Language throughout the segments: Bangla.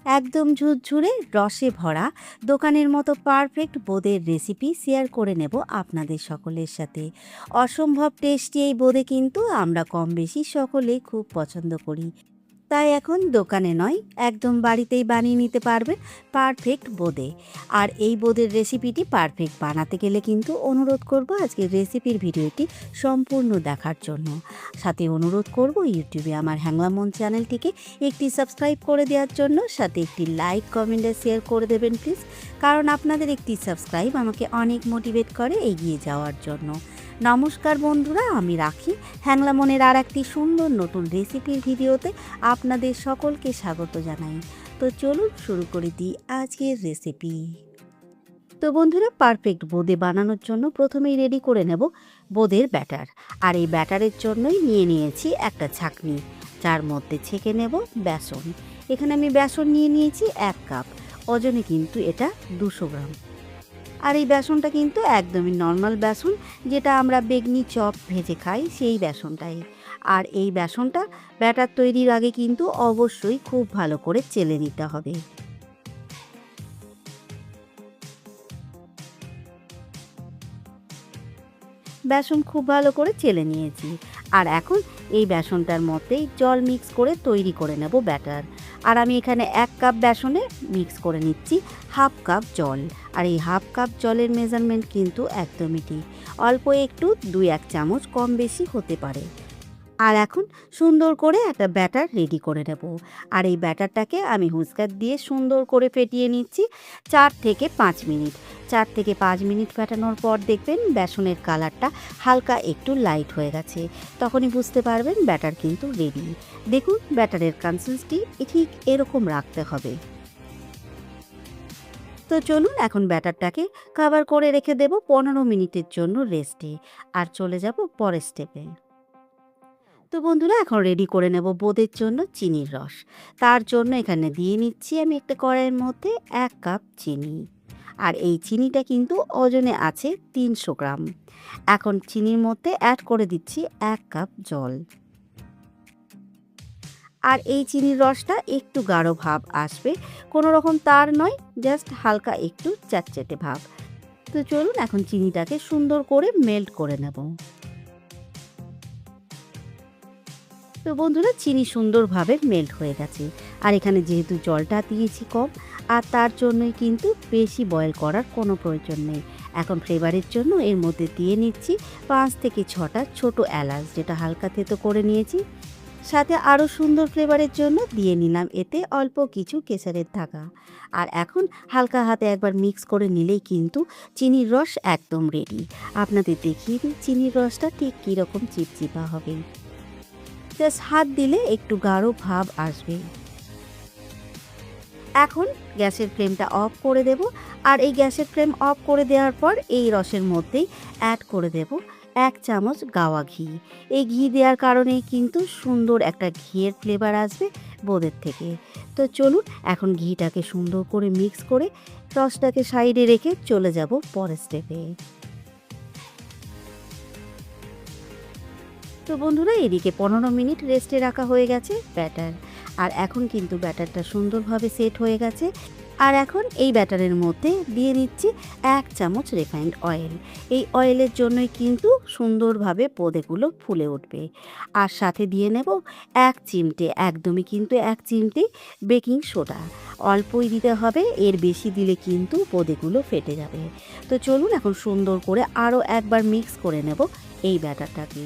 একদম ঝুরঝুরে রসে ভরা দোকানের মতো পারফেক্ট বোঁদের রেসিপি শেয়ার করে নেব আপনাদের সকলের সাথে। অসম্ভব টেস্টি এই বোঁদে কিন্তু আমরা কম বেশি সকলেই খুব পছন্দ করি। তাই এখন দোকানে নয়, একদম বাড়িতেই বানিয়ে নিতে পারবেন পারফেক্ট বোঁদে। আর এই বোঁদের রেসিপিটি পারফেক্ট বানাতে গেলে কিন্তু অনুরোধ করব আজকের রেসিপির ভিডিওটি সম্পূর্ণ দেখার জন্য। সাথে অনুরোধ করব ইউটিউবে আমার হ্যাংলা মন চ্যানেলটিকে একটি সাবস্ক্রাইব করে দেওয়ার জন্য, সাথে একটি লাইক কমেন্ট আর শেয়ার করে দেবেন প্লিজ, কারণ আপনাদের একটি সাবস্ক্রাইব আমাকে অনেক মোটিভেট করে এগিয়ে যাওয়ার জন্য। নমস্কার বন্ধুরা, আমি রাখি হ্যাংলা মনের আর একটি সুন্দর নতুন রেসিপির ভিডিওতে আপনাদের সকলকে স্বাগত জানাই। তো চলুন শুরু করে দিই আজকের রেসিপি। তো বন্ধুরা, পারফেক্ট বোঁদে বানানোর জন্য প্রথমেই রেডি করে নেব বোঁদের ব্যাটার। আর এই ব্যাটারের জন্যই নিয়ে নিয়েছি একটা ছাঁকনি, যার মধ্যে ছেঁকে নেব বেসন। এখানে আমি বেসন নিয়ে নিয়েছি 1 কাপ, ওজনে কিন্তু এটা 200 গ্রাম। আর এই বেসনটা কিন্তু একদমই নর্মাল বেসন, যেটা আমরা বেগনি চপ ভেজে খাই সেই বেসনটাই। আর এই বেসনটা ব্যাটার তৈরির আগে কিন্তু অবশ্যই খুব ভালো করে চেলে নিতে হবে। বেসন খুব ভালো করে চেলে নিয়েছি। আর এখন এই বেসনটার মধ্যেই জল মিক্স করে তৈরি করে নেব ব্যাটার। আর আমি এখানে 1 কাপ বেসনে মিক্স করে নিচ্ছি হাফ কাপ জল। আর এই হাফ কাপ জলের মেজারমেন্ট কিন্তু একদমই ঠিক, অল্প একটু 2-1 চামচ কম বেশি হতে পারে। আর এখন সুন্দর করে একটা ব্যাটার রেডি করে নেব। আর এই ব্যাটারটাকে আমি হুইস্কার দিয়ে সুন্দর করে ফেটিয়ে নিচ্ছি 4 থেকে 5 মিনিট। 4 থেকে 5 মিনিট ফেটানোর পর দেখবেন বেসনের কালারটা হালকা একটু লাইট হয়ে গেছে। তখনই বুঝতে পারবেন ব্যাটার কিন্তু রেডি। দেখুন ব্যাটারের কনসিস্টেন্সি ঠিক এরকম রাখতে হবে। তো চলুন এখন ব্যাটারটাকে কভার করে রেখে দেব 15 মিনিটের জন্য রেস্টে। আর চলে যাব পরের স্টেপে। তো বন্ধুরা, এখন রেডি করে নেব বোঁদের জন্য চিনির রস। তার জন্য এখানে দিয়ে নিচ্ছি আমি একটা কড়াইয়ের মধ্যে 1 কাপ চিনি। আর এই চিনিটা কিন্তু ওজনে আছে 300 গ্রাম। এখন চিনির মধ্যে অ্যাড করে দিচ্ছি 1 কাপ জল। আর এই চিনির রসটা একটু গাঢ় ভাব আসবে, কোনো রকম তার নয়, জাস্ট হালকা একটু চ্যাটচ্যাটে ভাব। তো চলুন এখন চিনিটাকে সুন্দর করে মেল্ট করে নেব। তো বন্ধুরা, চিনি সুন্দরভাবে মেল্ট হয়ে গেছে। আর এখানে যেহেতু জলটা দিয়েছি কম, আর তার জন্যই কিন্তু বেশি বয়েল করার কোনো প্রয়োজন নেই। এখন ফ্লেভারের জন্য এর মধ্যে দিয়ে নিচ্ছি 5 থেকে 6টা ছোট এলাচ, যেটা হালকা থেতো করে নিয়েছি। সাথে আরও সুন্দর ফ্লেভারের জন্য দিয়ে নিলাম এতে অল্প কিছু কেশরের ধাগা। আর এখন হালকা হাতে একবার মিক্স করে নিলেই কিন্তু চিনির রস একদম রেডি। আপনাদের দেখিয়ে দিই চিনির রসটা ঠিক কীরকম চিপচিপা হবে। জাস্ট হাত দিলে একটু গাঢ় ভাব আসবে। এখন গ্যাসের ফ্লেমটা অফ করে দেব। আর এই গ্যাসের ফ্লেম অফ করে দেওয়ার পর এই রসের মধ্যেই অ্যাড করে দেব 1 চামচ গাওয়া ঘি। এই ঘি দেওয়ার কারণেই কিন্তু সুন্দর একটা ঘিয়ের ফ্লেভার আসবে বোঁদের থেকে। তো চলুন এখন ঘিটাকে সুন্দর করে মিক্স করে রসটাকে সাইডে রেখে চলে যাব পরের স্টেপে। তো বন্ধুরা, এদিকে 15 মিনিট রেস্টে রাখা হয়ে গেছে ব্যাটার। আর এখন কিন্তু ব্যাটারটা সুন্দরভাবে সেট হয়ে গেছে। আর এখন এই ব্যাটারের মধ্যে দিয়ে নিচ্ছি 1 চামচ রিফাইন্ড অয়েল। এই অয়েলের জন্যই কিন্তু সুন্দরভাবে বোঁদেগুলো ফুলে উঠবে। আর সাথে দিয়ে নেব 1 চিমটে, একদমই কিন্তু 1 চিমটে বেকিং সোডা। অল্পই দিতে হবে, এর বেশি দিলে কিন্তু বোঁদেগুলো ফেটে যাবে। তো চলুন এখন সুন্দর করে আরও একবার মিক্স করে নেব এই ব্যাটারটাকে।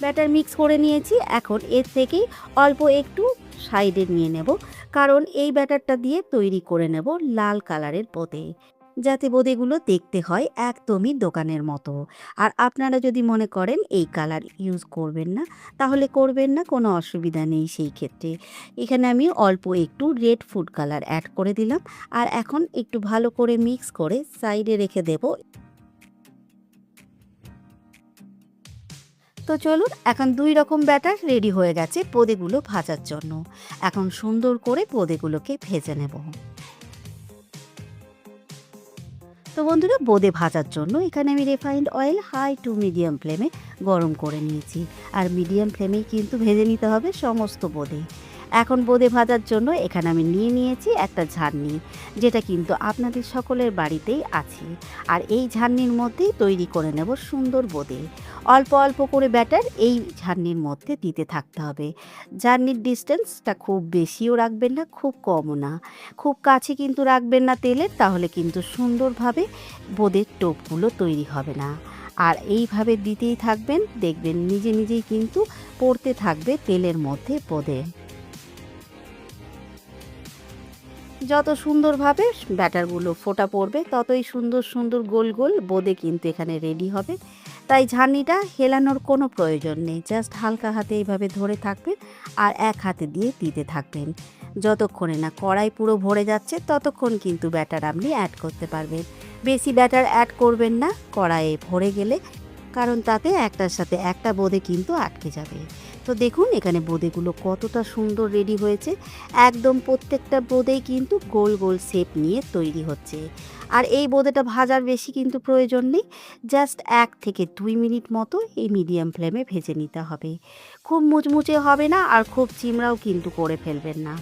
ব্যাটার মিক্স করে নিয়েছি। এখন এর থেকেই অল্প একটু সাইডে নিয়ে নেব, কারণ এই ব্যাটারটা দিয়ে তৈরি করে নেব লাল কালারের বোঁদে, যাতে বোঁদেগুলো দেখতে হয় একদমই দোকানের মতো। আর আপনারা যদি মনে করেন এই কালার ইউজ করবেন না, তাহলে করবেন না, কোনো অসুবিধা নেই সেই ক্ষেত্রে। এখানে আমি অল্প একটু রেড ফুড কালার অ্যাড করে দিলাম। আর এখন একটু ভালো করে মিক্স করে সাইডে রেখে দেব। তো চলুন এখন 2 রকম ব্যাটার রেডি হয়ে গেছে বোঁদেগুলো ভাজার জন্য। এখন সুন্দর করে বোঁদেগুলোকে ভেজে নেব। তো বন্ধুরা, বোঁদে ভাজার জন্য এখানে আমি refined oil high to medium ফ্লেমে গরম করে নিয়েছি। আর মিডিয়াম ফ্লেমেই কিন্তু ভেজে নিতে হবে সমস্ত বোঁদে। এখন বোঁদে ভাজার জন্য এখানে আমি নিয়ে নিয়েছি একটা ঝাড়নি, যেটা কিন্তু আপনাদের সকলের বাড়িতেই আছে। আর এই ঝাড়নির মধ্যেই তৈরি করে নেব সুন্দর বোঁদে। অল্প অল্প করে ব্যাটার এই ঝাড়নির মধ্যে দিতে থাকতে হবে। ঝাড়নির ডিস্টেন্সটা খুব বেশিও রাখবেন না, খুব কমও না, খুব কাছে কিন্তু রাখবেন না তেলের, তাহলে কিন্তু সুন্দরভাবে বোঁদের টোপগুলো তৈরি হবে না। আর এইভাবে দিতেই থাকবেন, দেখবেন নিজে নিজেই কিন্তু পড়তে থাকবে তেলের মধ্যে বোঁদে। যত সুন্দরভাবে ব্যাটারগুলো ফোটা পড়বে, ততই সুন্দর সুন্দর গোল গোল বোঁদে কিন্তু এখানে রেডি হবে। তাই ঝাড়নিটা হেলানোর কোনো প্রয়োজন নেই, জাস্ট হালকা হাতে এইভাবে ধরে থাকবেন আর এক হাতে দিয়ে দিতে থাকবেন। যতক্ষণে না কড়াই পুরো ভরে যাচ্ছে ততক্ষণ কিন্তু ব্যাটার আপনি অ্যাড করতে পারবেন। বেশি ব্যাটার অ্যাড করবেন না কড়াইয়ে ভরে গেলে, কারণ তাতে একটার সাথে একটা বোঁদে কিন্তু আটকে যাবে। তো দেখুন এখানে বোঁদেগুলো কতটা সুন্দর রেডি হয়েছে। একদম প্রত্যেকটা বোঁদেই কিন্তু গোল গোল শেপ নিয়ে তৈরি হচ্ছে। আর এই বোঁদেটা ভাজার বেশি কিন্তু প্রয়োজন নেই, জাস্ট 1 থেকে 2 মিনিট মতো এই মিডিয়াম ফ্লেমে ভেজে নিতে হবে। খুব মুচমুচে হবে না আর খুব চিমড়াও কিন্তু করে ফেলবেন না।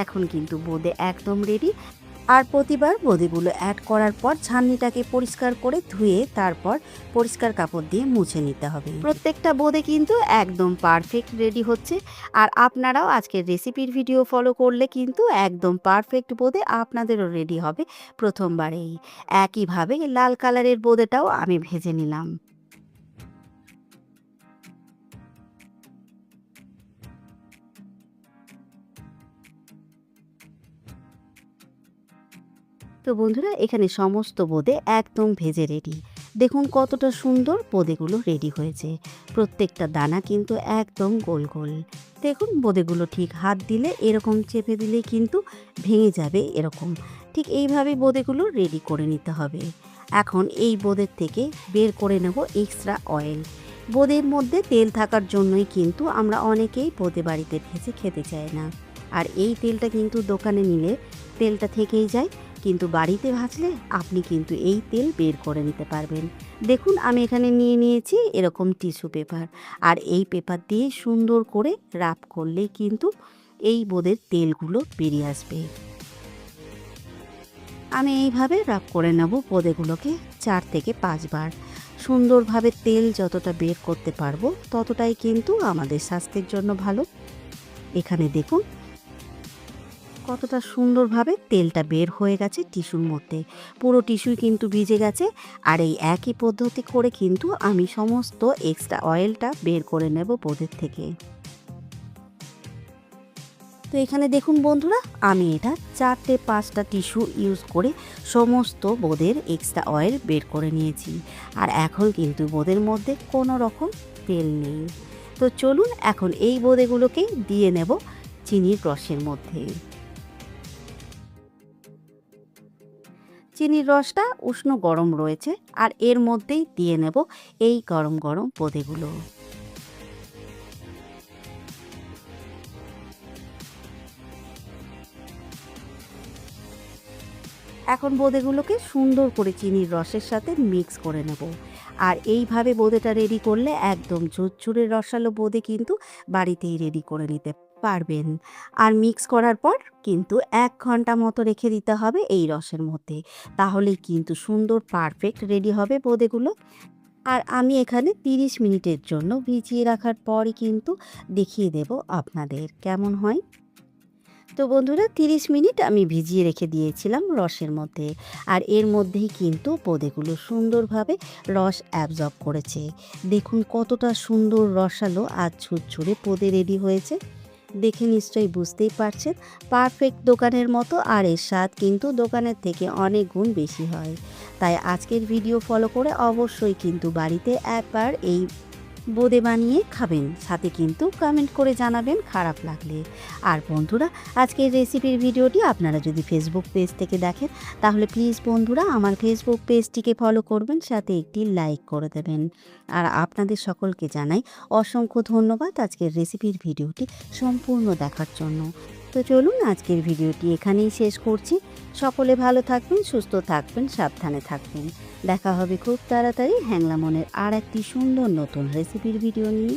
এখন কিন্তু বোঁদে একদম রেডি। আর প্রতিবার বোঁদেগুলো অ্যাড করার পর ছাঁকনিটাকে পরিষ্কার করে ধুয়ে তারপর পরিষ্কার কাপড় দিয়ে মুছে নিতে হবে। প্রত্যেকটা বোঁদে কিন্তু একদম পারফেক্ট রেডি হচ্ছে। আর আপনারাও আজকের রেসিপির ভিডিও ফলো করলে কিন্তু একদম পারফেক্ট বোঁদে আপনাদেরও রেডি হবে প্রথমবারেই। একইভাবে লাল কালারের বোঁদেটাও আমি ভেজে নিলাম। তো বন্ধুরা এখানে সমস্ত বোঁদে একদম ভেজে রেডি। দেখুন কতটা সুন্দর বোঁদেগুলো রেডি হয়েছে। প্রত্যেকটা দানা কিন্তু একদম গোল গোল। দেখুন বোঁদেগুলো ঠিক হাত দিলে এরকম চেপে দিলে কিন্তু ভেঙে যাবে এরকম। ঠিক এইভাবে বোঁদেগুলো রেডি করে নিতে হবে। এখন এই বোঁদের থেকে বের করে নেব এক্সট্রা অয়েল। বোঁদের মধ্যে তেল থাকার জন্যই কিন্তু আমরা অনেকেই বোঁদে বাড়িতে ভেজে খেতে চাই না। আর এই তেলটা কিন্তু দোকানে নিলে তেলটা থেকেই যায়, কিন্তু বাড়িতে ভাজলে আপনি কিন্তু এই তেল বের করে নিতে পারবেন। দেখুন আমি এখানে নিয়ে নিয়েছি এরকম টিস্যু পেপার, আর এই পেপার দিয়ে সুন্দর করে রাব করলেই কিন্তু এই বোঁদের তেলগুলো বেরিয়ে আসবে। আমি এইভাবে রাব করে নেব বোঁদেগুলোকে 4 থেকে 5 বার। সুন্দরভাবে তেল যতটা বের করতে পারবো ততটাই কিন্তু আমাদের স্বাস্থ্যের জন্য ভালো। এখানে দেখুন কতটা সুন্দরভাবে তেলটা বের হয়ে গেছে টিস্যুর মধ্যে। পুরো টিস্যুই কিন্তু ভিজে গেছে। আর এই একই পদ্ধতি করে কিন্তু আমি সমস্ত এক্সট্রা অয়েলটা বের করে নেব বোঁদের থেকে। তো এখানে দেখুন বন্ধুরা আমি এটা 4-5টা টিস্যু ইউজ করে সমস্ত বোঁদের এক্সট্রা অয়েল বের করে নিয়েছি। আর এখন কিন্তু বোঁদের মধ্যে কোনো রকম তেল নেই। তো চলুন এখন এই বোঁদেগুলোকে দিয়ে নেব চিনির রসের মধ্যে। চিনির রসটা উষ্ণ গরম রয়েছে আর এর মধ্যেই দিয়ে নেব এই গরম গরম বোঁদেগুলো। এখন বোঁদেগুলোকে সুন্দর করে চিনির রসের সাথে মিক্স করে নেব। আর এইভাবে বোঁদেটা রেডি করলে একদম ঝুরঝুরে রসালো বোঁদে কিন্তু বাড়িতেই রেডি করে নিতে পারবেন। আর মিক্স করার পর কিন্তু 1 ঘন্টা মতো রেখে দিতে হবে এই রসের মধ্যে, তাহলেই কিন্তু সুন্দর পারফেক্ট রেডি হবে বোঁদেগুলো। আর আমি এখানে 30 মিনিটের জন্য ভিজিয়ে রাখার পরই কিন্তু দেখিয়ে দেব আপনাদের কেমন হয়। তো বন্ধুরা 30 মিনিট আমি ভিজিয়ে রেখে দিয়েছিলাম রসের মধ্যে। আর এর মধ্যেই কিন্তু বোঁদেগুলো সুন্দরভাবে রস অ্যাবজর্ব করেছে। দেখুন কতটা সুন্দর রসালো আর ঝুরঝুরে বোঁদে রেডি হয়েছে। দেখে নিশ্চয়ই বুঝতেই পারছেন পারফেক্ট দোকানের মতো, আর এর স্বাদ কিন্তু দোকানের থেকে অনেক গুণ বেশি হয়। তাই আজকের ভিডিও ফলো করে অবশ্যই কিন্তু বাড়িতে একবার এই বোঁদে বানিয়ে খাবেন, সাথে কিন্তু কমেন্ট করে জানাবেন খারাপ লাগলে। আর বন্ধুরা আজকের রেসিপির ভিডিওটি আপনারা যদি ফেসবুক পেজ থেকে দেখেন তাহলে প্লিজ বন্ধুরা আমার ফেসবুক পেজটিকে ফলো করবেন, সাথে একটি লাইক করে দেবেন। আর আপনাদের সকলকে জানাই অসংখ্য ধন্যবাদ আজকের রেসিপির ভিডিওটি সম্পূর্ণ দেখার জন্য। তো চলুন আজকের ভিডিওটি এখানেই শেষ করছি। সকলে ভালো থাকবেন, সুস্থ থাকবেন, সাবধানে থাকবেন। দেখা হবে খুব তাড়াতাড়ি হ্যাংলা মনের আর একটি সুন্দর নতুন রেসিপির ভিডিও নিয়ে।